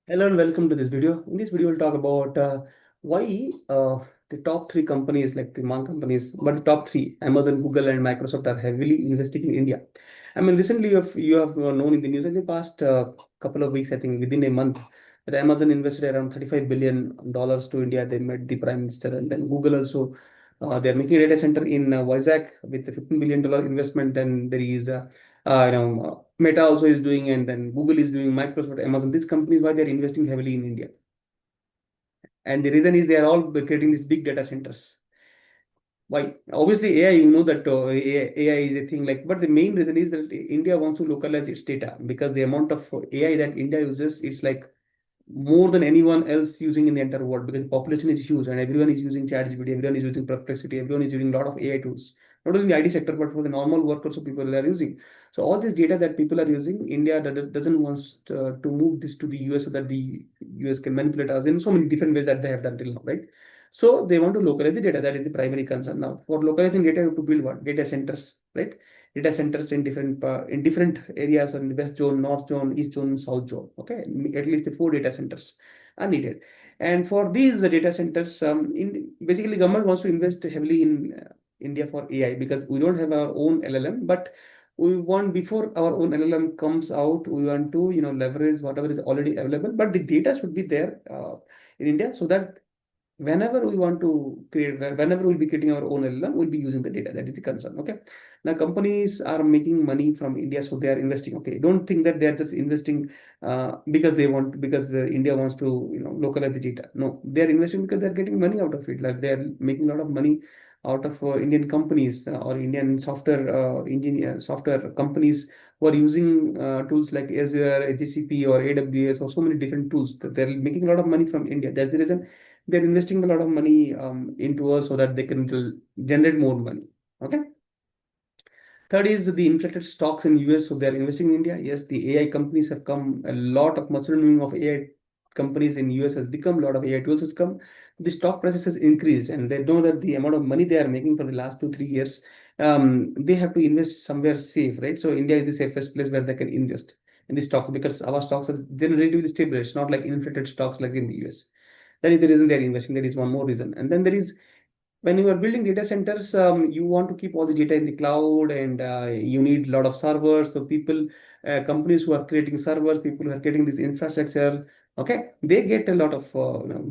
Hello and welcome to this video. In this video, we'll talk about why the top three companies, like the Mang companies, but the top three, Amazon, Google, and Microsoft, are heavily investing in India. I mean, recently you have known in the news in the past couple of weeks, I think within a month, that Amazon invested around $35 billion to India. They met the Prime Minister, and then Google also. They are making a data center in Vizag with a $15 billion investment. Then there is Meta also is doing, and then Google is doing, Microsoft, Amazon. These companies, why they're investing heavily in India, and the reason is they are all creating these big data centers. Why? Obviously, AI. You know that AI is a thing. Like, but the main reason is that India wants to localize its data because the amount of AI that India uses, it's like more than anyone else using in the entire world, because the population is huge and everyone is using ChatGPT, everyone is using Perplexity, everyone is using a lot of AI tools. Not only in the IT sector, but for the normal work also people are using. So all this data that people are using, India doesn't want to move this to the US so that the US can manipulate us in so many different ways that they have done till now, right? So they want to localize the data. That is the primary concern now. For localizing data, you have to build what? Data centers, right? Data centers in different areas in the west zone, north zone, east zone, south zone. Okay, at least the four data centers are needed. And for these data centers, basically government wants to invest heavily in India for AI, because we don't have our own LLM, but we want, before our own LLM comes out, we want to leverage whatever is already available, but the data should be there in India, so that whenever we want to create, whenever we'll be creating our own LLM, we'll be using the data. That is the concern. Okay. Now companies are making money from India, so they are investing. Okay. Don't think that they are just investing because they want, because India wants to, localize the data. No, they are investing because they're getting money out of it. Like they are making a lot of money out of Indian companies or Indian software companies who are using tools like Azure, GCP, or AWS, or so many different tools. They're making a lot of money from India. That's the reason they're investing a lot of money into us so that they can generate more money. Okay. Third is the inflated stocks in US, so they're investing in India. Yes, the AI companies have come, a lot of mushrooming of AI companies in US has become, a lot of AI tools has come. The stock prices has increased, and they know that the amount of money they are making for the last 2 3 years, they have to invest somewhere safe, right? So India is the safest place where they can invest in the stocks, because our stocks are generally relatively stable. It's not like inflated stocks like in the US. That is the reason they're investing. That is one more reason. And then there is, when you are building data centers, you want to keep all the data in the cloud, and you need a lot of servers. So people, companies who are creating servers, people who are creating this infrastructure, okay, they get a lot of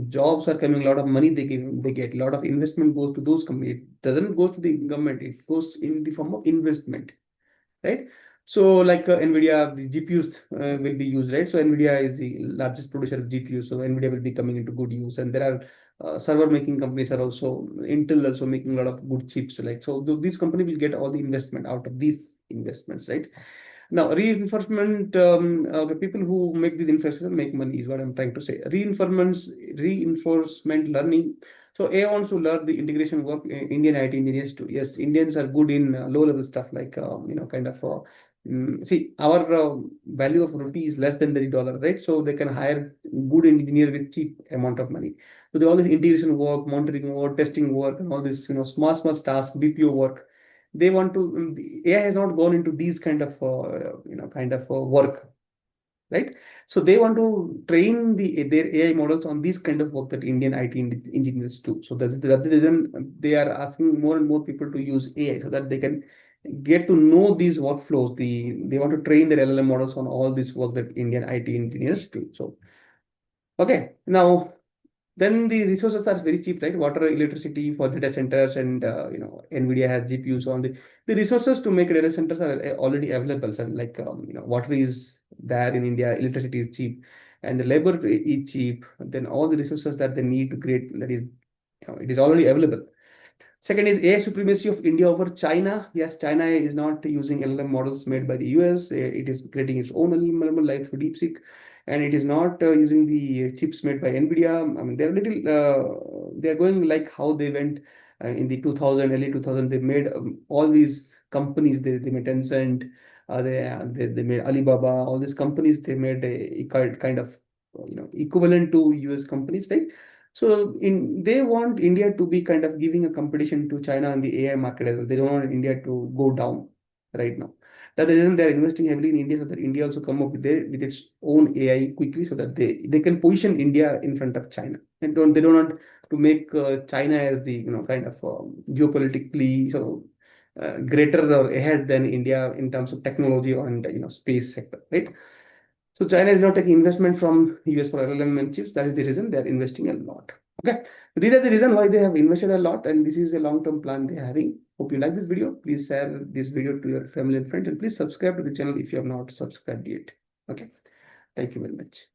jobs are coming, a lot of money they get, a lot of investment goes to those companies. It doesn't go to the government. It goes in the form of investment, right? So like NVIDIA, the GPUs will be used, right? So NVIDIA is the largest producer of GPUs, so NVIDIA will be coming into good use. And there are server making companies are also, Intel also making a lot of good chips. Like, so these companies will get all the investment out of these investments, right? Now, reinforcement, the people who make these infrastructure make money is what I'm trying to say. Reinforcement learning. So AI wants to learn the integration work. Indian IT engineers too. Yes, Indians are good in low level stuff like kind of. See, our value of rupee is less than the dollar, right? So they can hire good engineer with cheap amount of money. So they all this integration work, monitoring work, testing work, and all this small tasks, BPO work. They want to, the AI has not gone into these kind of work, right? So they want to train their AI models on these kind of work that Indian IT engineers do. So that's the reason they are asking more and more people to use AI, so that they can get to know these workflows. They want to train their LLM models on all this work that Indian IT engineers do. So okay, now then the resources are very cheap, right? Water, electricity for data centers, and NVIDIA has GPUs on the resources to make data centers are already available. And like water is there in India, electricity is cheap, and the labor is cheap. Then all the resources that they need to create, that is, it is already available. Second is AI supremacy of India over China. Yes, China is not using LLM models made by the US. It is creating its own LLM model like through DeepSeek, and it is not using the chips made by NVIDIA. I mean, they're going like how they went in the 2000, early 2000. They made all these companies. They made Tencent, they made Alibaba. All these companies they made a kind of equivalent to US companies, right? So they want India to be kind of giving a competition to China in the AI market as well. They don't want India to go down right now. That's the reason they are investing heavily in India, so that India also come up with its own AI quickly, so that they can position India in front of China, and they don't want to make China as the kind of geopolitically greater or ahead than India in terms of technology and space sector, right? So China is now taking investment from US for LLM and chips. That is the reason they are investing a lot. Okay, so these are the reason why they have invested a lot, and this is a long-term plan they are having. Hope you like this video. Please share this video to your family and friends, and please subscribe to the channel if you have not subscribed yet. Okay, thank you very much.